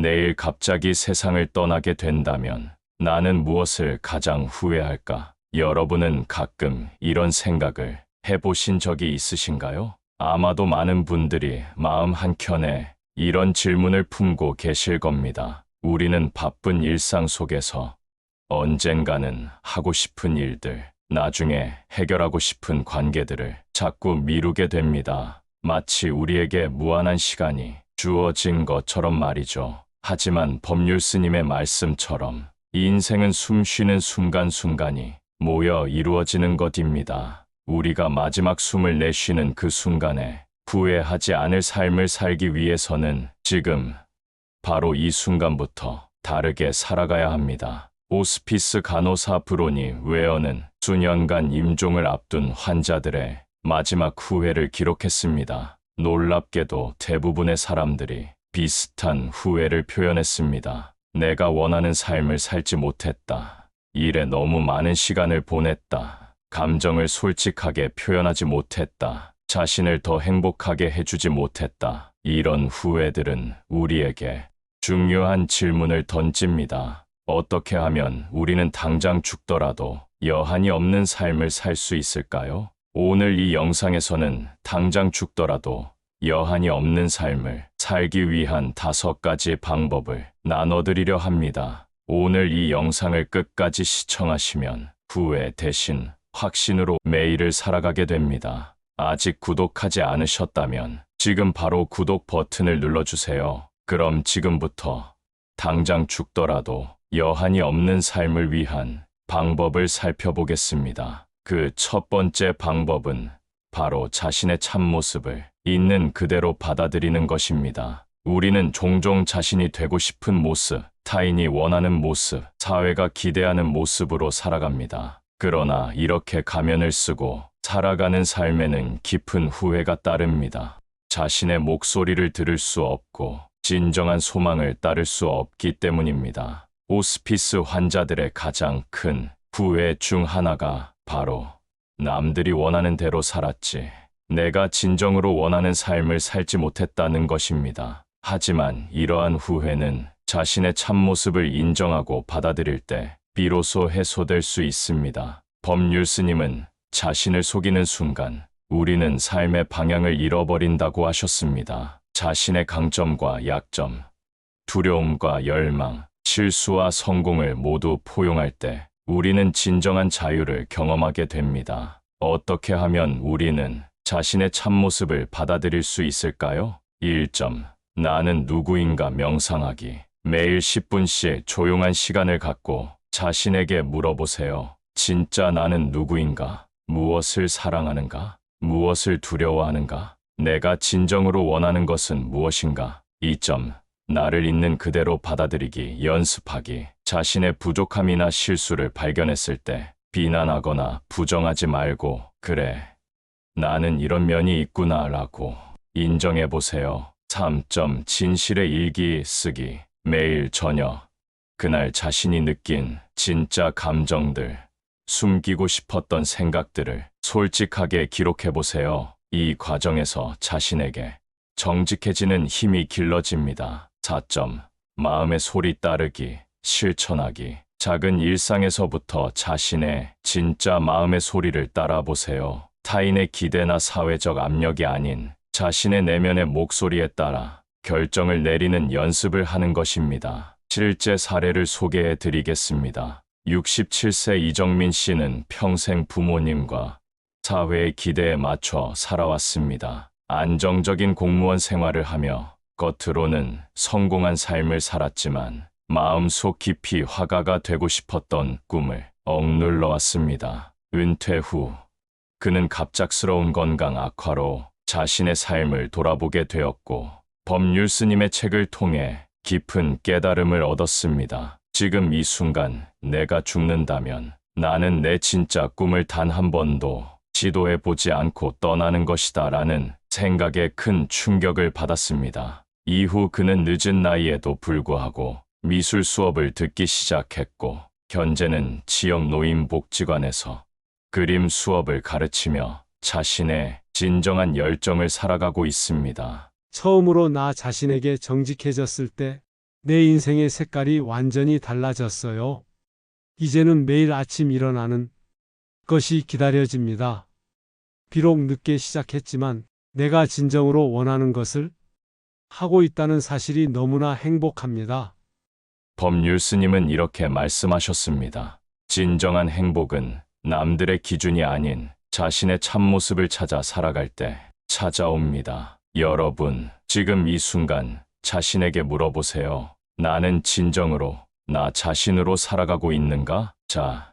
내일 갑자기 세상을 떠나게 된다면 나는 무엇을 가장 후회할까? 여러분은 가끔 이런 생각을 해보신 적이 있으신가요? 아마도 많은 분들이 마음 한켠에 이런 질문을 품고 계실 겁니다. 우리는 바쁜 일상 속에서 언젠가는 하고 싶은 일들, 나중에 해결하고 싶은 관계들을 자꾸 미루게 됩니다. 마치 우리에게 무한한 시간이 주어진 것처럼 말이죠. 하지만 법률 스님의 말씀처럼 이 인생은 숨 쉬는 순간순간이 모여 이루어지는 것입니다. 우리가 마지막 숨을 내쉬는 그 순간에 후회하지 않을 삶을 살기 위해서는 지금 바로 이 순간부터 다르게 살아가야 합니다. 호스피스 간호사 브로니 웨어는 수년간 임종을 앞둔 환자들의 마지막 후회를 기록했습니다. 놀랍게도 대부분의 사람들이 비슷한 후회를 표현했습니다. 내가 원하는 삶을 살지 못했다. 일에 너무 많은 시간을 보냈다. 감정을 솔직하게 표현하지 못했다. 자신을 더 행복하게 해주지 못했다. 이런 후회들은 우리에게 중요한 질문을 던집니다. 어떻게 하면 우리는 당장 죽더라도 여한이 없는 삶을 살 수 있을까요? 오늘 이 영상에서는 당장 죽더라도 여한이 없는 삶을 살기 위한 5가지 방법을 나눠드리려 합니다. 오늘 이 영상을 끝까지 시청하시면 후회 대신 확신으로 매일을 살아가게 됩니다. 아직 구독하지 않으셨다면 지금 바로 구독 버튼을 눌러주세요. 그럼 지금부터 당장 죽더라도 여한이 없는 삶을 위한 방법을 살펴보겠습니다. 그 첫 번째 방법은 바로 자신의 참모습을 있는 그대로 받아들이는 것입니다. 우리는 종종 자신이 되고 싶은 모습, 타인이 원하는 모습, 사회가 기대하는 모습으로 살아갑니다. 그러나 이렇게 가면을 쓰고 살아가는 삶에는 깊은 후회가 따릅니다. 자신의 목소리를 들을 수 없고 진정한 소망을 따를 수 없기 때문입니다. 호스피스 환자들의 가장 큰 후회 중 하나가 바로 남들이 원하는 대로 살았지, 내가 진정으로 원하는 삶을 살지 못했다는 것입니다. 하지만 이러한 후회는 자신의 참모습을 인정하고 받아들일 때 비로소 해소될 수 있습니다. 법률 스님은 자신을 속이는 순간 우리는 삶의 방향을 잃어버린다고 하셨습니다. 자신의 강점과 약점, 두려움과 열망, 실수와 성공을 모두 포용할 때 우리는 진정한 자유를 경험하게 됩니다. 어떻게 하면 우리는 자신의 참모습을 받아들일 수 있을까요? 1점. 나는 누구인가 명상하기. 매일 10분씩 조용한 시간을 갖고 자신에게 물어보세요. 진짜 나는 누구인가? 무엇을 사랑하는가? 무엇을 두려워하는가? 내가 진정으로 원하는 것은 무엇인가? 2점. 나를 있는 그대로 받아들이기 연습하기. 자신의 부족함이나 실수를 발견했을 때 비난하거나 부정하지 말고, 그래, 나는 이런 면이 있구나 라고 인정해보세요. 3점. 진실의 일기 쓰기. 매일 저녁, 그날 자신이 느낀 진짜 감정들, 숨기고 싶었던 생각들을 솔직하게 기록해보세요. 이 과정에서 자신에게 정직해지는 힘이 길러집니다. 4점. 마음의 소리 따르기, 실천하기. 작은 일상에서부터 자신의 진짜 마음의 소리를 따라보세요. 타인의 기대나 사회적 압력이 아닌 자신의 내면의 목소리에 따라 결정을 내리는 연습을 하는 것입니다. 실제 사례를 소개해 드리겠습니다. 67세 이정민 씨는 평생 부모님과 사회의 기대에 맞춰 살아왔습니다. 안정적인 공무원 생활을 하며 겉으로는 성공한 삶을 살았지만 마음속 깊이 화가가 되고 싶었던 꿈을 억눌러 왔습니다. 은퇴 후 그는 갑작스러운 건강 악화로 자신의 삶을 돌아보게 되었고 법률 스님의 책을 통해 깊은 깨달음을 얻었습니다. 지금 이 순간 내가 죽는다면 나는 내 진짜 꿈을 단 한 번도 시도해 보지 않고 떠나는 것이다 라는 생각에 큰 충격을 받았습니다. 이후 그는 늦은 나이에도 불구하고 미술 수업을 듣기 시작했고 현재는 지역 노인복지관에서 그림 수업을 가르치며 자신의 진정한 열정을 살아가고 있습니다. 처음으로 나 자신에게 정직해졌을 때 내 인생의 색깔이 완전히 달라졌어요. 이제는 매일 아침 일어나는 것이 기다려집니다. 비록 늦게 시작했지만 내가 진정으로 원하는 것을 하고 있다는 사실이 너무나 행복합니다. 법률 스님은 이렇게 말씀하셨습니다. 진정한 행복은 남들의 기준이 아닌 자신의 참모습을 찾아 살아갈 때 찾아옵니다. 여러분, 지금 이 순간 자신에게 물어보세요. 나는 진정으로 나 자신으로 살아가고 있는가? 자,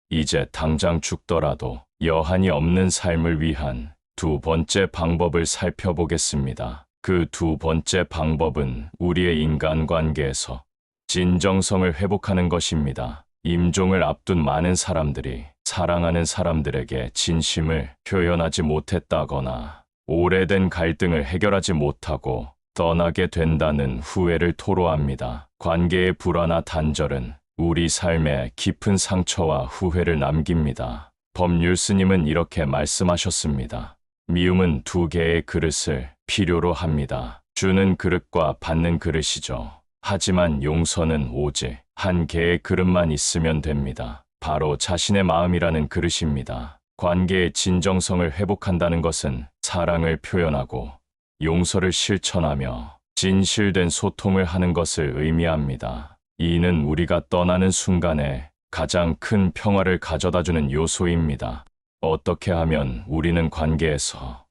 이제 당장 죽더라도 여한이 없는 삶을 위한 두 번째 방법을 살펴보겠습니다. 그 두 번째 방법은 우리의 인간관계에서 진정성을 회복하는 것입니다. 임종을 앞둔 많은 사람들이 사랑하는 사람들에게 진심을 표현하지 못했다거나 오래된 갈등을 해결하지 못하고 떠나게 된다는 후회를 토로합니다. 관계의 불화나 단절은 우리 삶에 깊은 상처와 후회를 남깁니다. 법률 스님은 이렇게 말씀하셨습니다. 미움은 두 개의 그릇을 필요로 합니다. 주는 그릇과 받는 그릇이죠. 하지만 용서는 오직 한 개의 그릇만 있으면 됩니다. 바로 자신의 마음이라는 그릇입니다. 관계의 진정성을 회복한다는 것은 사랑을 표현하고 용서를 실천하며 진실된 소통을 하는 것을 의미합니다. 이는 우리가 떠나는 순간에 가장 큰 평화를 가져다주는 요소입니다. 어떻게 하면 우리는 관계에서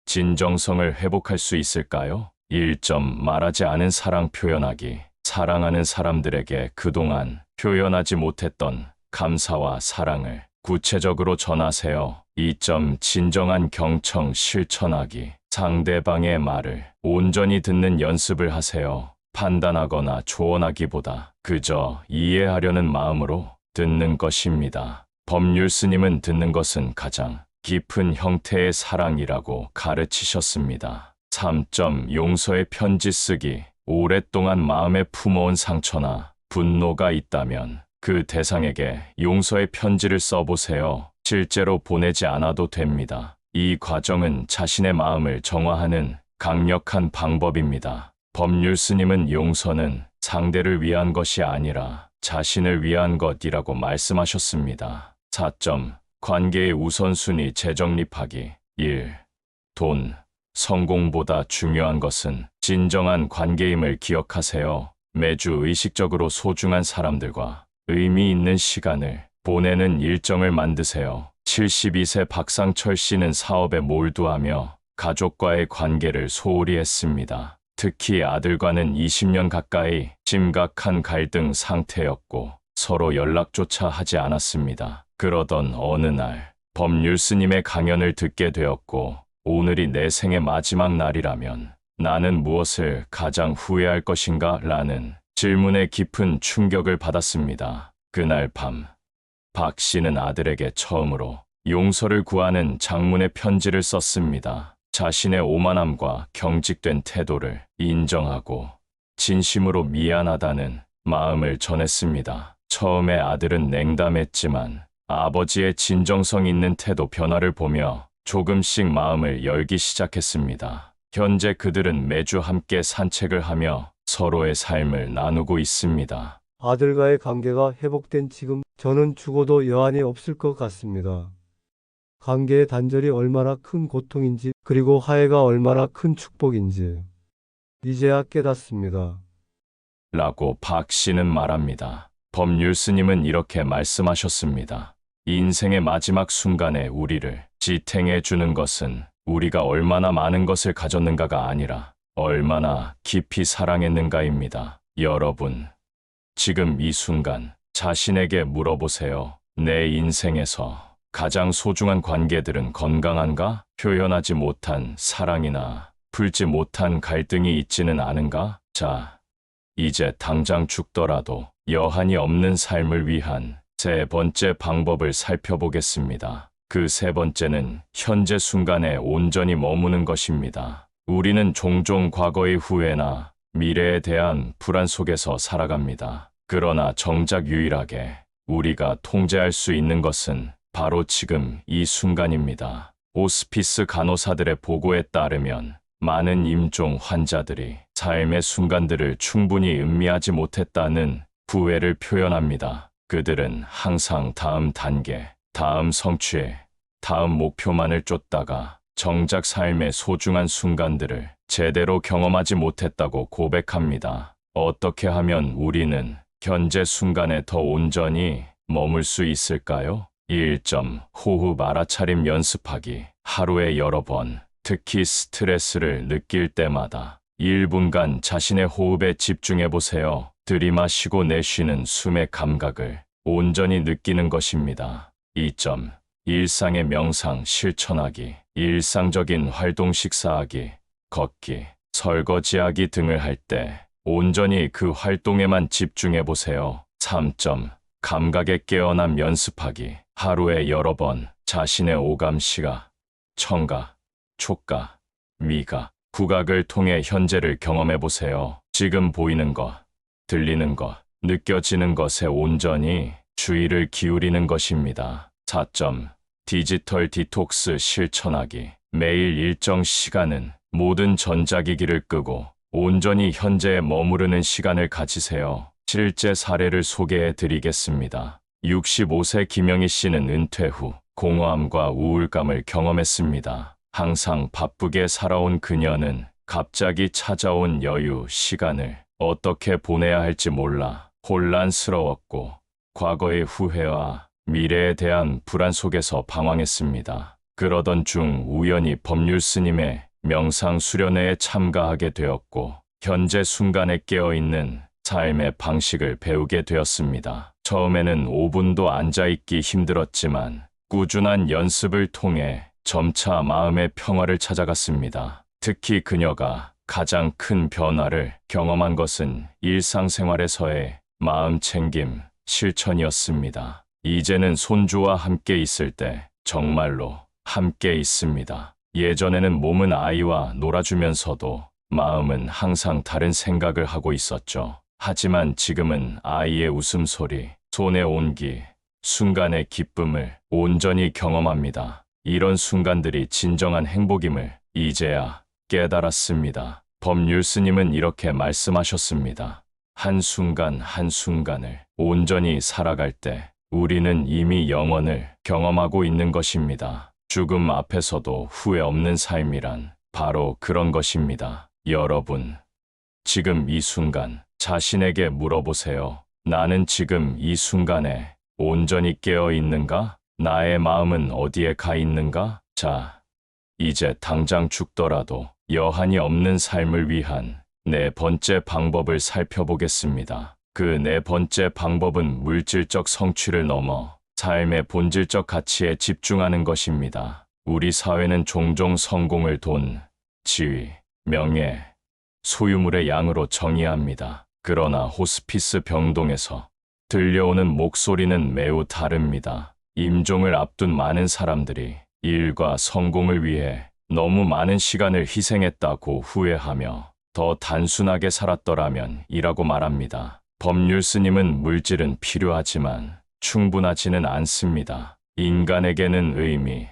진정성을 회복할 수 있을까요? 1점 말하지 않은 사랑 표현하기. 사랑하는 사람들에게 그동안 표현하지 못했던 감사와 사랑을 구체적으로 전하세요. 2점 진정한 경청 실천하기. 상대방의 말을 온전히 듣는 연습을 하세요. 판단하거나 조언하기보다 그저 이해하려는 마음으로 듣는 것입니다. 법률 스님은 듣는 것은 가장 깊은 형태의 사랑이라고 가르치셨습니다. 3점 용서의 편지 쓰기. 오랫동안 마음에 품어온 상처나 분노가 있다면 그 대상에게 용서의 편지를 써보세요. 실제로 보내지 않아도 됩니다. 이 과정은 자신의 마음을 정화하는 강력한 방법입니다. 법률 스님은 용서는 상대를 위한 것이 아니라 자신을 위한 것이라고 말씀하셨습니다. 4점 관계의 우선순위 재정립하기. 1. 돈, 성공보다 중요한 것은 진정한 관계임을 기억하세요. 매주 의식적으로 소중한 사람들과 의미 있는 시간을 보내는 일정을 만드세요. 72세 박상철 씨는 사업에 몰두하며 가족과의 관계를 소홀히 했습니다. 특히 아들과는 20년 가까이 심각한 갈등 상태였고 서로 연락조차 하지 않았습니다. 그러던 어느 날 법률 스님의 강연을 듣게 되었고 오늘이 내 생의 마지막 날이라면 나는 무엇을 가장 후회할 것인가? 라는 질문에 깊은 충격을 받았습니다. 그날 밤 박 씨는 아들에게 처음으로 용서를 구하는 장문의 편지를 썼습니다. 자신의 오만함과 경직된 태도를 인정하고 진심으로 미안하다는 마음을 전했습니다. 처음에 아들은 냉담했지만 아버지의 진정성 있는 태도 변화를 보며 조금씩 마음을 열기 시작했습니다. 현재 그들은 매주 함께 산책을 하며 서로의 삶을 나누고 있습니다. 아들과의 관계가 회복된 지금 저는 죽어도 여한이 없을 것 같습니다. 관계의 단절이 얼마나 큰 고통인지 그리고 화해가 얼마나 큰 축복인지 이제야 깨닫습니다. 라고 박 씨는 말합니다. 법률 스님은 이렇게 말씀하셨습니다. 인생의 마지막 순간에 우리를 지탱해 주는 것은 우리가 얼마나 많은 것을 가졌는가가 아니라 얼마나 깊이 사랑했는가입니다. 여러분, 지금 이 순간 자신에게 물어보세요. 내 인생에서 가장 소중한 관계들은 건강한가? 표현하지 못한 사랑이나 풀지 못한 갈등이 있지는 않은가? 자, 이제 당장 죽더라도 여한이 없는 삶을 위한 세 번째 방법을 살펴보겠습니다. 그 세 번째는 현재 순간에 온전히 머무는 것입니다. 우리는 종종 과거의 후회나 미래에 대한 불안 속에서 살아갑니다. 그러나 정작 유일하게 우리가 통제할 수 있는 것은 바로 지금 이 순간입니다. 호스피스 간호사들의 보고에 따르면 많은 임종 환자들이 삶의 순간들을 충분히 음미하지 못했다는 후회를 표현합니다. 그들은 항상 다음 단계, 다음 성취에, 다음 목표만을 쫓다가 정작 삶의 소중한 순간들을 제대로 경험하지 못했다고 고백합니다. 어떻게 하면 우리는 현재 순간에 더 온전히 머물 수 있을까요? 1점. 호흡 알아차림 연습하기. 하루에 여러 번, 특히 스트레스를 느낄 때마다 1분간 자신의 호흡에 집중해 보세요. 들이마시고 내쉬는 숨의 감각을 온전히 느끼는 것입니다. 2점. 일상의 명상 실천하기. 일상적인 활동 식사하기, 걷기, 설거지하기 등을 할 때 온전히 그 활동에만 집중해 보세요. 3점. 감각의 깨어남 연습하기. 하루에 여러 번 자신의 오감 시각, 청각, 촉각, 미각, 후각을 통해 현재를 경험해 보세요. 지금 보이는 것, 들리는 것, 느껴지는 것에 온전히 주의를 기울이는 것입니다. 4점. 디지털 디톡스 실천하기. 매일 일정 시간은 모든 전자기기를 끄고 온전히 현재에 머무르는 시간을 가지세요. 실제 사례를 소개해 드리겠습니다. 65세 김영희 씨는 은퇴 후 공허함과 우울감을 경험했습니다. 항상 바쁘게 살아온 그녀는 갑자기 찾아온 여유 시간을 어떻게 보내야 할지 몰라 혼란스러웠고 과거의 후회와 미래에 대한 불안 속에서 방황했습니다. 그러던 중 우연히 법률 스님의 명상 수련회에 참가하게 되었고 현재 순간에 깨어있는 삶의 방식을 배우게 되었습니다. 처음에는 5분도 앉아있기 힘들었지만 꾸준한 연습을 통해 점차 마음의 평화를 찾아갔습니다. 특히 그녀가 가장 큰 변화를 경험한 것은 일상생활에서의 마음 챙김 실천이었습니다. 이제는 손주와 함께 있을 때 정말로 함께 있습니다. 예전에는 몸은 아이와 놀아주면서도 마음은 항상 다른 생각을 하고 있었죠. 하지만 지금은 아이의 웃음소리, 손의 온기, 순간의 기쁨을 온전히 경험합니다. 이런 순간들이 진정한 행복임을 이제야 깨달았습니다. 법률 스님은 이렇게 말씀하셨습니다. 한순간 한순간을 온전히 살아갈 때 우리는 이미 영원을 경험하고 있는 것입니다. 죽음 앞에서도 후회 없는 삶이란 바로 그런 것입니다. 여러분, 지금 이 순간 자신에게 물어보세요. 나는 지금 이 순간에 온전히 깨어 있는가? 나의 마음은 어디에 가 있는가? 자, 이제 당장 죽더라도 여한이 없는 삶을 위한 네 번째 방법을 살펴보겠습니다. 그 네 번째 방법은 물질적 성취를 넘어 삶의 본질적 가치에 집중하는 것입니다. 우리 사회는 종종 성공을 돈, 지위, 명예, 소유물의 양으로 정의합니다. 그러나 호스피스 병동에서 들려오는 목소리는 매우 다릅니다. 임종을 앞둔 많은 사람들이 일과 성공을 위해 너무 많은 시간을 희생했다고 후회하며 더 단순하게 살았더라면 이라고 말합니다. 법률 스님은 물질은 필요하지만 충분하지는 않습니다. 인간에게는 의미,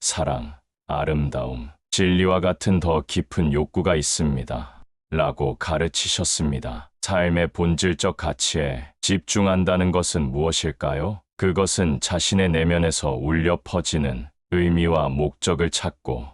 사랑, 아름다움, 진리와 같은 더 깊은 욕구가 있습니다. 라고 가르치셨습니다. 삶의 본질적 가치에 집중한다는 것은 무엇일까요? 그것은 자신의 내면에서 울려 퍼지는 의미와 목적을 찾고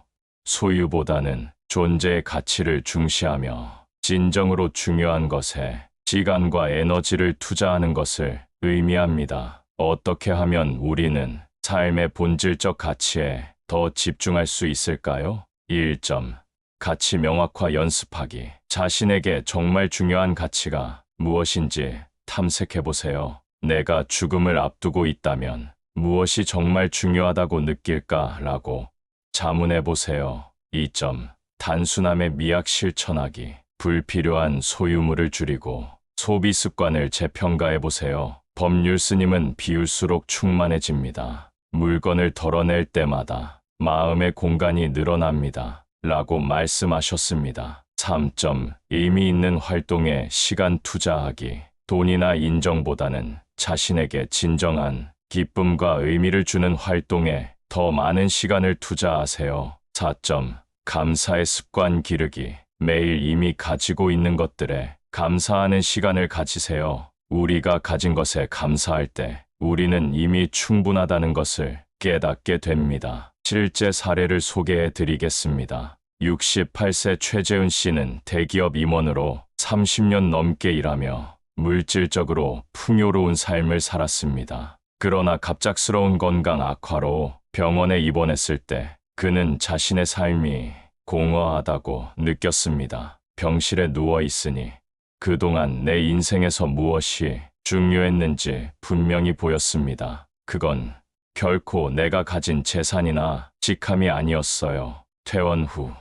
소유보다는 존재의 가치를 중시하며 진정으로 중요한 것에 시간과 에너지를 투자하는 것을 의미합니다. 어떻게 하면 우리는 삶의 본질적 가치에 더 집중할 수 있을까요? 1점. 가치 명확화 연습하기. 자신에게 정말 중요한 가치가 무엇인지 탐색해 보세요. 내가 죽음을 앞두고 있다면 무엇이 정말 중요하다고 느낄까라고 자문해 보세요. 2점. 단순함의 미학 실천하기. 불필요한 소유물을 줄이고 소비 습관을 재평가해 보세요. 법률 스님은 비울수록 충만해집니다. 물건을 덜어낼 때마다 마음의 공간이 늘어납니다. 라고 말씀하셨습니다. 3점. 의미 있는 활동에 시간 투자하기. 돈이나 인정보다는 자신에게 진정한 기쁨과 의미를 주는 활동에 더 많은 시간을 투자하세요. 4점. 감사의 습관 기르기. 매일 이미 가지고 있는 것들에 감사하는 시간을 가지세요. 우리가 가진 것에 감사할 때 우리는 이미 충분하다는 것을 깨닫게 됩니다. 실제 사례를 소개해 드리겠습니다. 68세 최재은 씨는 대기업 임원으로 30년 넘게 일하며 물질적으로 풍요로운 삶을 살았습니다. 그러나 갑작스러운 건강 악화로 병원에 입원했을 때 그는 자신의 삶이 공허하다고 느꼈습니다. 병실에 누워 있으니 그동안 내 인생에서 무엇이 중요했는지 분명히 보였습니다. 그건 결코 내가 가진 재산이나 직함이 아니었어요. 퇴원 후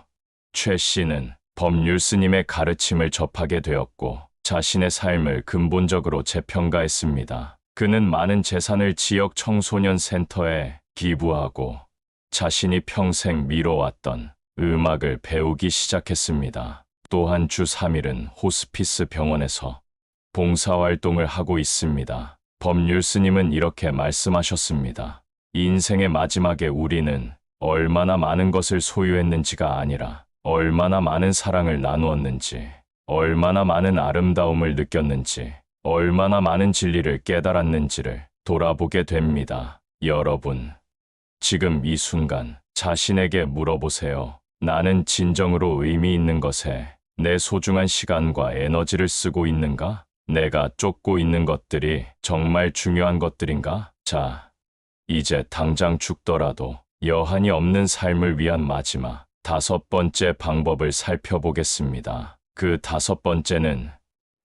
최 씨는 법률 스님의 가르침을 접하게 되었고 자신의 삶을 근본적으로 재평가했습니다. 그는 많은 재산을 지역 청소년 센터에 기부하고 자신이 평생 미뤄왔던 음악을 배우기 시작했습니다. 또한 주 3일은 호스피스 병원에서 봉사활동을 하고 있습니다. 법률 스님은 이렇게 말씀하셨습니다. 인생의 마지막에 우리는 얼마나 많은 것을 소유했는지가 아니라 얼마나 많은 사랑을 나누었는지, 얼마나 많은 아름다움을 느꼈는지, 얼마나 많은 진리를 깨달았는지를 돌아보게 됩니다. 여러분, 지금 이 순간 자신에게 물어보세요. 나는 진정으로 의미 있는 것에 내 소중한 시간과 에너지를 쓰고 있는가? 내가 쫓고 있는 것들이 정말 중요한 것들인가? 자, 이제 당장 죽더라도 여한이 없는 삶을 위한 마지막 5번째 방법을 살펴보겠습니다. 그 5번째는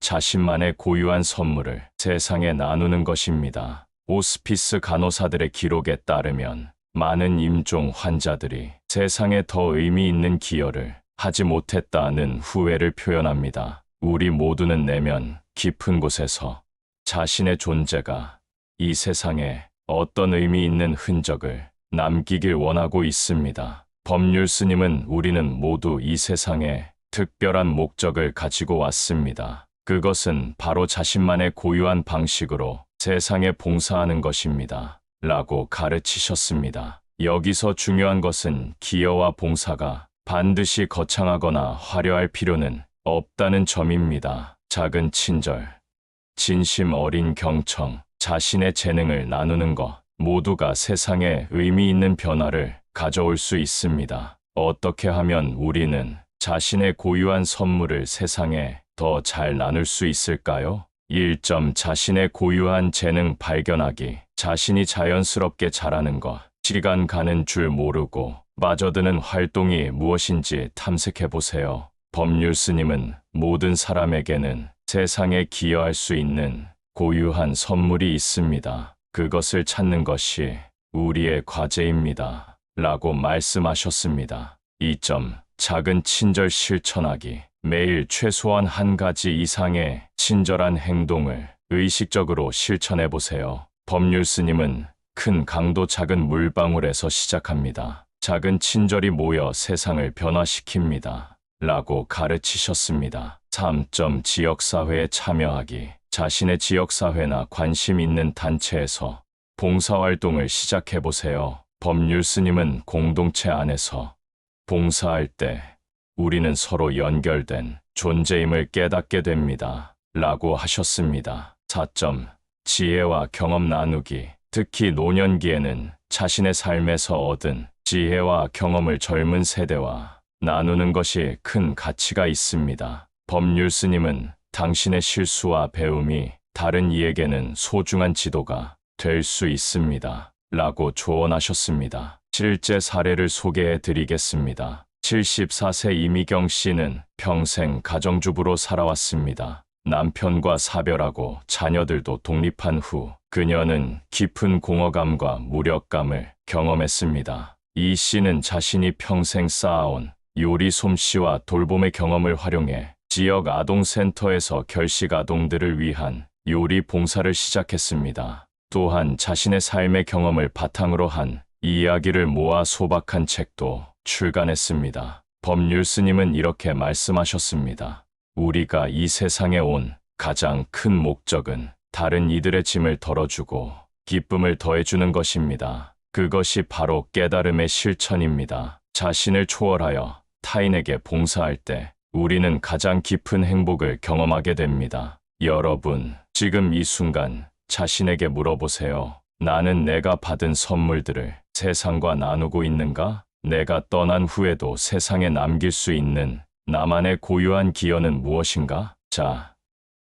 자신만의 고유한 선물을 세상에 나누는 것입니다. 호스피스 간호사들의 기록에 따르면 많은 임종 환자들이 세상에 더 의미 있는 기여를 하지 못했다는 후회를 표현합니다. 우리 모두는 내면 깊은 곳에서 자신의 존재가 이 세상에 어떤 의미 있는 흔적을 남기길 원하고 있습니다. 법률 스님은 우리는 모두 이 세상에 특별한 목적을 가지고 왔습니다. 그것은 바로 자신만의 고유한 방식으로 세상에 봉사하는 것입니다. 라고 가르치셨습니다. 여기서 중요한 것은 기여와 봉사가 반드시 거창하거나 화려할 필요는 없다는 점입니다. 작은 친절, 진심 어린 경청, 자신의 재능을 나누는 것 모두가 세상에 의미 있는 변화를 가져올 수 있습니다. 어떻게 하면 우리는 자신의 고유한 선물을 세상에 더 잘 나눌 수 있을까요? 1점 자신의 고유한 재능 발견하기. 자신이 자연스럽게 잘하는 것, 시간 가는 줄 모르고 빠져드는 활동이 무엇인지 탐색해 보세요. 법률 스님은 모든 사람에게는 세상에 기여할 수 있는 고유한 선물이 있습니다. 그것을 찾는 것이 우리의 과제입니다. 라고 말씀하셨습니다. 2점 작은 친절 실천하기. 매일 최소한 한 가지 이상의 친절한 행동을 의식적으로 실천해 보세요. 법률 스님은 큰 강도 작은 물방울에서 시작합니다. 작은 친절이 모여 세상을 변화시킵니다. 라고 가르치셨습니다. 3점 지역사회에 참여하기. 자신의 지역사회나 관심 있는 단체에서 봉사활동을 시작해 보세요. 법률 스님은 공동체 안에서 봉사할 때 우리는 서로 연결된 존재임을 깨닫게 됩니다. 라고 하셨습니다. 4점 지혜와 경험 나누기. 특히 노년기에는 자신의 삶에서 얻은 지혜와 경험을 젊은 세대와 나누는 것이 큰 가치가 있습니다. 법률 스님은 당신의 실수와 배움이 다른 이에게는 소중한 지도가 될 수 있습니다. 라고 조언하셨습니다. 실제 사례를 소개해 드리겠습니다. 74세 이미경 씨는 평생 가정주부로 살아왔습니다. 남편과 사별하고 자녀들도 독립한 후 그녀는 깊은 공허감과 무력감을 경험했습니다. 이 씨는 자신이 평생 쌓아온 요리 솜씨와 돌봄의 경험을 활용해 지역 아동센터에서 결식 아동들을 위한 요리 봉사를 시작했습니다. 또한 자신의 삶의 경험을 바탕으로 한 이야기를 모아 소박한 책도 출간했습니다. 법률 스님은 이렇게 말씀하셨습니다. 우리가 이 세상에 온 가장 큰 목적은 다른 이들의 짐을 덜어주고 기쁨을 더해주는 것입니다. 그것이 바로 깨달음의 실천입니다. 자신을 초월하여 타인에게 봉사할 때 우리는 가장 깊은 행복을 경험하게 됩니다. 여러분, 지금 이 순간 자신에게 물어보세요. 나는 내가 받은 선물들을 세상과 나누고 있는가? 내가 떠난 후에도 세상에 남길 수 있는 나만의 고유한 기여는 무엇인가? 자,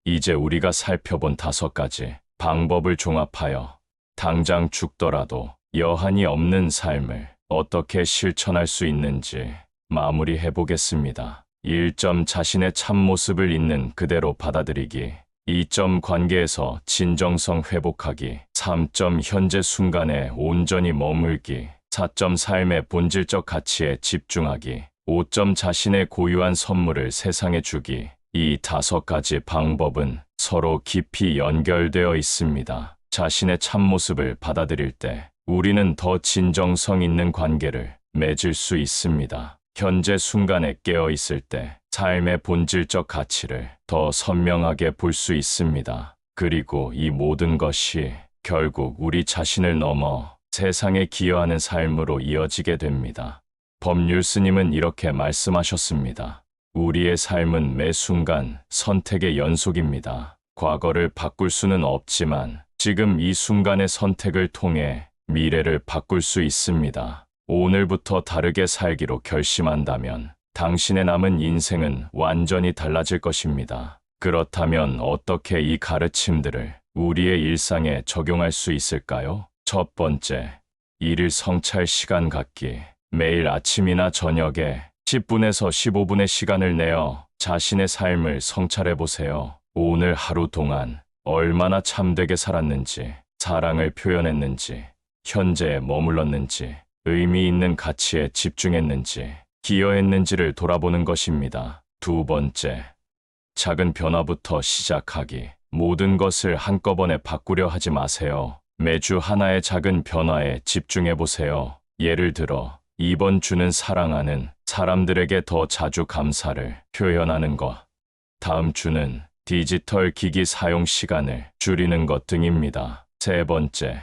이제 우리가 살펴본 5가지 방법을 종합하여 당장 죽더라도 여한이 없는 삶을 어떻게 실천할 수 있는지 마무리해 보겠습니다. 1점 자신의 참모습을 있는 그대로 받아들이기. 2점 관계에서 진정성 회복하기. 3점 현재 순간에 온전히 머물기. 4점 삶의 본질적 가치에 집중하기. 5점 자신의 고유한 선물을 세상에 주기. 이 5가지 방법은 서로 깊이 연결되어 있습니다. 자신의 참모습을 받아들일 때 우리는 더 진정성 있는 관계를 맺을 수 있습니다. 현재 순간에 깨어 있을 때 삶의 본질적 가치를 더 선명하게 볼 수 있습니다. 그리고 이 모든 것이 결국 우리 자신을 넘어 세상에 기여하는 삶으로 이어지게 됩니다. 법률 스님은 이렇게 말씀하셨습니다. 우리의 삶은 매 순간 선택의 연속입니다. 과거를 바꿀 수는 없지만 지금 이 순간의 선택을 통해 미래를 바꿀 수 있습니다. 오늘부터 다르게 살기로 결심한다면 당신의 남은 인생은 완전히 달라질 것입니다. 그렇다면 어떻게 이 가르침들을 우리의 일상에 적용할 수 있을까요? 첫 번째, 일일 성찰 시간 갖기. 매일 아침이나 저녁에 10분에서 15분의 시간을 내어 자신의 삶을 성찰해 보세요. 오늘 하루 동안 얼마나 참되게 살았는지, 사랑을 표현했는지, 현재에 머물렀는지, 의미 있는 가치에 집중했는지, 기여했는지를 돌아보는 것입니다. 두 번째, 작은 변화부터 시작하기. 모든 것을 한꺼번에 바꾸려 하지 마세요. 매주 하나의 작은 변화에 집중해 보세요. 예를 들어, 이번 주는 사랑하는 사람들에게 더 자주 감사를 표현하는 것. 다음 주는 디지털 기기 사용 시간을 줄이는 것 등입니다. 세 번째,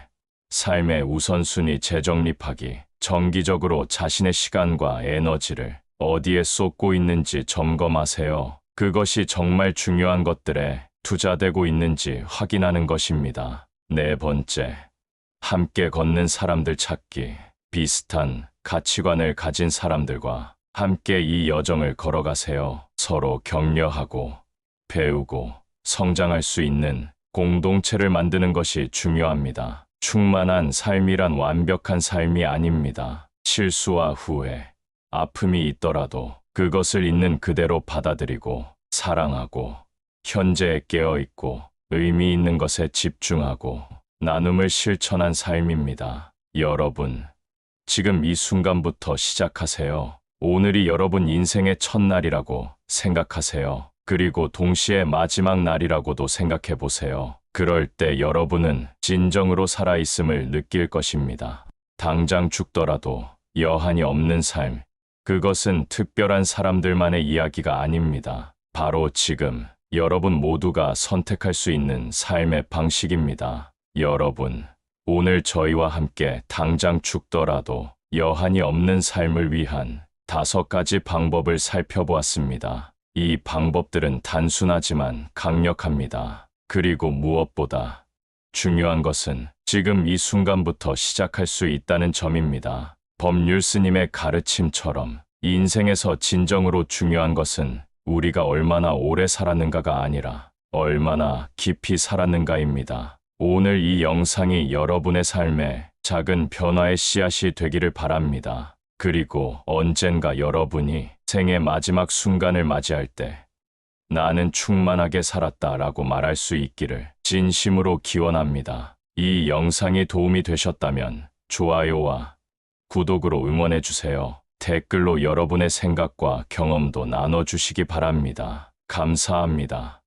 삶의 우선순위 재정립하기. 정기적으로 자신의 시간과 에너지를 어디에 쏟고 있는지 점검하세요. 그것이 정말 중요한 것들에 투자되고 있는지 확인하는 것입니다. 네 번째, 함께 걷는 사람들 찾기. 비슷한 가치관을 가진 사람들과 함께 이 여정을 걸어가세요. 서로 격려하고 배우고 성장할 수 있는 공동체를 만드는 것이 중요합니다. 충만한 삶이란 완벽한 삶이 아닙니다. 실수와 후회, 아픔이 있더라도 그것을 있는 그대로 받아들이고 사랑하고 현재에 깨어있고 의미 있는 것에 집중하고 나눔을 실천한 삶입니다. 여러분, 지금 이 순간부터 시작하세요. 오늘이 여러분 인생의 첫날이라고 생각하세요. 그리고 동시에 마지막 날이라고도 생각해 보세요. 그럴 때 여러분은 진정으로 살아있음을 느낄 것입니다. 당장 죽더라도 여한이 없는 삶, 그것은 특별한 사람들만의 이야기가 아닙니다. 바로 지금 여러분 모두가 선택할 수 있는 삶의 방식입니다. 여러분, 오늘 저희와 함께 당장 죽더라도 여한이 없는 삶을 위한 5가지 방법을 살펴보았습니다. 이 방법들은 단순하지만 강력합니다. 그리고 무엇보다 중요한 것은 지금 이 순간부터 시작할 수 있다는 점입니다. 법률 스님의 가르침처럼 인생에서 진정으로 중요한 것은 우리가 얼마나 오래 살았는가가 아니라 얼마나 깊이 살았는가입니다. 오늘 이 영상이 여러분의 삶에 작은 변화의 씨앗이 되기를 바랍니다. 그리고 언젠가 여러분이 생의 마지막 순간을 맞이할 때 나는 충만하게 살았다라고 말할 수 있기를 진심으로 기원합니다. 이 영상이 도움이 되셨다면 좋아요와 구독으로 응원해 주세요. 댓글로 여러분의 생각과 경험도 나눠주시기 바랍니다. 감사합니다.